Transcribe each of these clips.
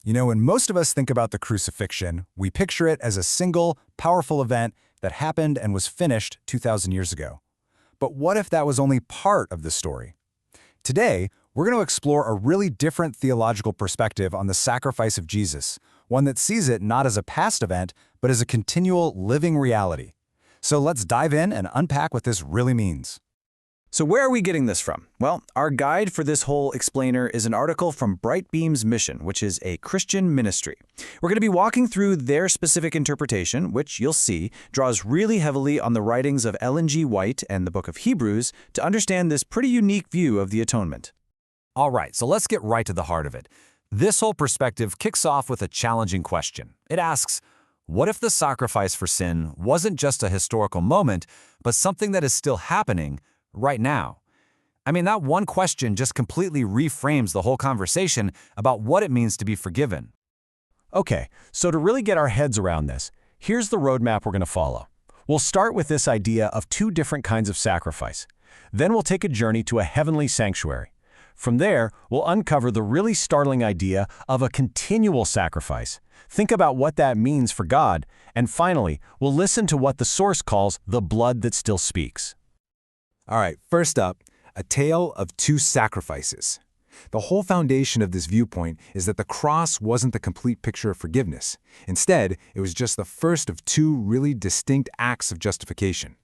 You know, when most of us think about the crucifixion, we picture it as a single, powerful event that happened and was finished 2,000 years ago. But what if that was only part of the story? Today, we're going to explore a really different theological perspective on the sacrifice of Jesus, one that sees it not as a past event, but as a continual living reality. So let's dive in and unpack what this really means. So where are we getting this from? Well, our guide for this whole explainer is an article from Bright Beam's Mission, which is a Christian ministry. We're going to be walking through their specific interpretation, which you'll see draws really heavily on the writings of Ellen G. White and the book of Hebrews to understand this pretty unique view of the atonement. All right, so let's get right to the heart of it. This whole perspective kicks off with a challenging question. It asks, what if the sacrifice for sin wasn't just a historical moment, but something that is still happening right now? I mean, that one question just completely reframes the whole conversation about what it means to be forgiven. Okay, so to really get our heads around this, here's the roadmap we're going to follow. We'll start with this idea of two different kinds of sacrifice. Then we'll take a journey to a heavenly sanctuary. From there, we'll uncover the really startling idea of a continual sacrifice. Think about what that means for God. And finally, we'll listen to what the source calls the blood that still speaks. All right, first up, a tale of two sacrifices. The whole foundation of this viewpoint is that the cross wasn't the complete picture of forgiveness. Instead, it was just the first of two really distinct acts of justification.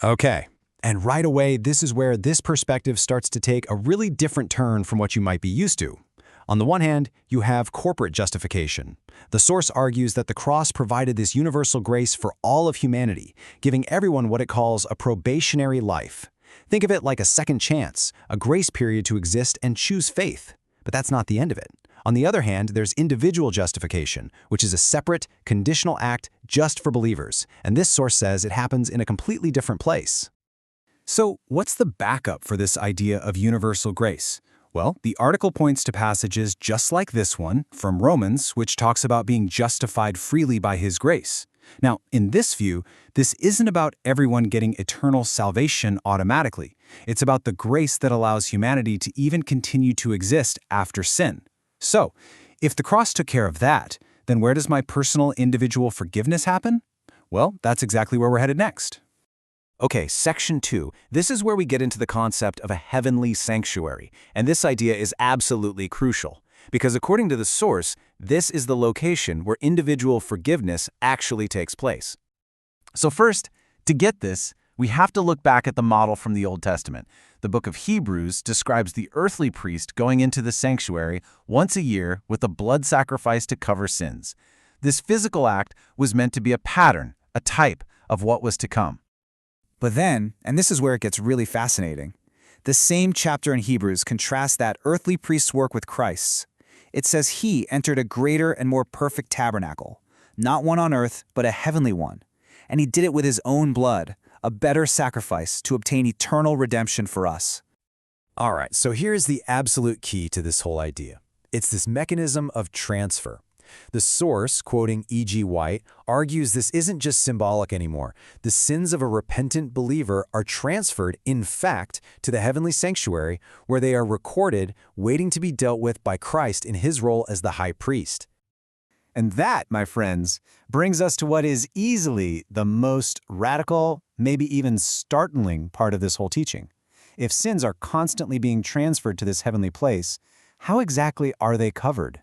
Okay, and right away, this is where this perspective starts to take a really different turn from what you might be used to. On the one hand, you have corporate justification. The source argues that the cross provided this universal grace for all of humanity, giving everyone what it calls a probationary life. Think of it like a second chance, a grace period to exist and choose faith. But that's not the end of it. On the other hand, there's individual justification, which is a separate, conditional act just for believers, and this source says it happens in a completely different place. So what's the backup for this idea of universal grace? Well, the article points to passages just like this one from Romans, which talks about being justified freely by His grace. Now, in this view, this isn't about everyone getting eternal salvation automatically. It's about the grace that allows humanity to even continue to exist after sin. So, if the cross took care of that, then where does my personal individual forgiveness happen? Well, that's exactly where we're headed next. Okay, section 2. This is where we get into the concept of a heavenly sanctuary, and this idea is absolutely crucial, because according to the source, this is the location where individual forgiveness actually takes place. So first, to get this, we have to look back at the model from the Old Testament. The book of Hebrews describes the earthly priest going into the sanctuary once a year with a blood sacrifice to cover sins. This physical act was meant to be a pattern, a type of what was to come. But then, and this is where it gets really fascinating, the same chapter in Hebrews contrasts that earthly priest's work with Christ's. It says he entered a greater and more perfect tabernacle, not one on earth, but a heavenly one. And he did it with his own blood, a better sacrifice to obtain eternal redemption for us. All right, so here's the absolute key to this whole idea. It's this mechanism of transfer. The source, quoting E.G. White, argues this isn't just symbolic anymore. The sins of a repentant believer are transferred, in fact, to the heavenly sanctuary, where they are recorded, waiting to be dealt with by Christ in his role as the high priest. And that, my friends, brings us to what is easily the most radical, maybe even startling part of this whole teaching. If sins are constantly being transferred to this heavenly place, how exactly are they covered?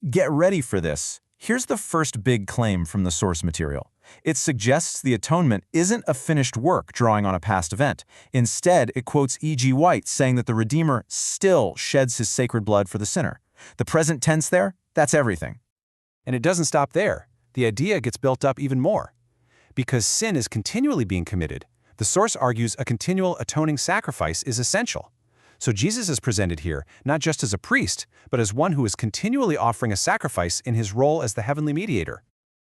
Get ready for this. Here's the first big claim from the source material. It suggests the atonement isn't a finished work drawing on a past event. Instead, it quotes E.G. White saying that the Redeemer still sheds his sacred blood for the sinner. The present tense there, that's everything. And it doesn't stop there. The idea gets built up even more. Because sin is continually being committed, the source argues a continual atoning sacrifice is essential. So Jesus is presented here not just as a priest, but as one who is continually offering a sacrifice in his role as the heavenly mediator.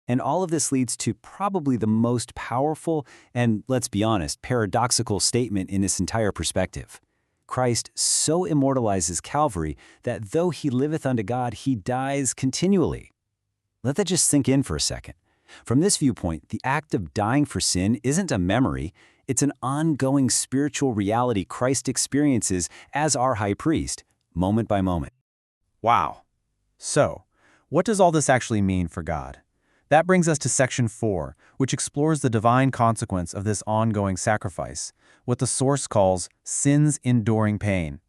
And all of this leads to probably the most powerful and, let's be honest, paradoxical statement in this entire perspective. Christ so immortalizes Calvary that though he liveth unto God, he dies continually. Let that just sink in for a second. From this viewpoint, the act of dying for sin isn't a memory, it's an ongoing spiritual reality Christ experiences as our high priest, moment by moment. Wow. So, What does all this actually mean for God? That brings us to Section 4, which explores the divine consequence of this ongoing sacrifice, what the source calls sin's enduring pain.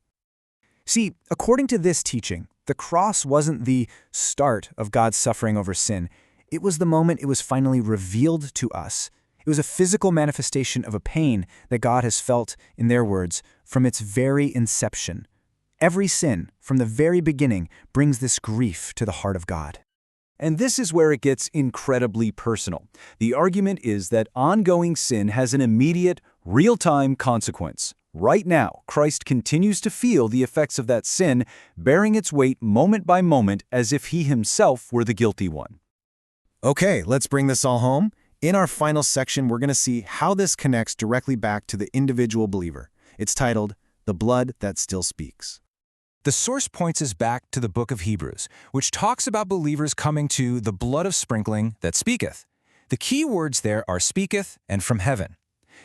See, according to this teaching, the cross wasn't the start of God's suffering over sin. It was the moment it was finally revealed to us. It was a physical manifestation of a pain that God has felt, in their words, from its very inception. Every sin, from the very beginning, brings this grief to the heart of God. And this is where it gets incredibly personal. The argument is that ongoing sin has an immediate, real-time consequence. Right now, Christ continues to feel the effects of that sin, bearing its weight moment by moment as if he himself were the guilty one. Okay, let's bring this all home. In our final section, we're going to see how this connects directly back to the individual believer. It's titled, The Blood That Still Speaks. The source points us back to the book of Hebrews, which talks about believers coming to the blood of sprinkling that speaketh. The key words there are speaketh and from heaven.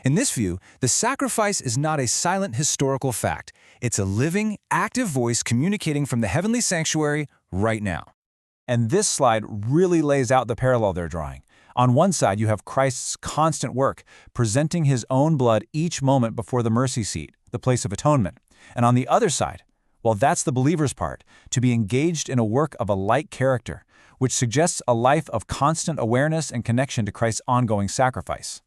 In this view, the sacrifice is not a silent historical fact. It's a living, active voice communicating from the heavenly sanctuary right now. And this slide really lays out the parallel they're drawing. On one side, you have Christ's constant work, presenting his own blood each moment before the mercy seat, the place of atonement. And on the other side, well, that's the believer's part, to be engaged in a work of a like character, which suggests a life of constant awareness and connection to Christ's ongoing sacrifice.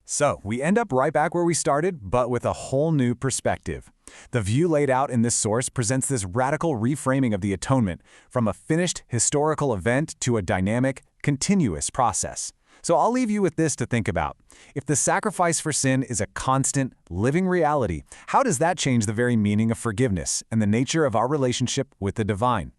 So, we end up right back where we started, but with a whole new perspective. The view laid out in this source presents this radical reframing of the atonement, from a finished historical event to a dynamic, continuous process. So I'll leave you with this to think about. If the sacrifice for sin is a constant, living reality, how does that change the very meaning of forgiveness and the nature of our relationship with the divine?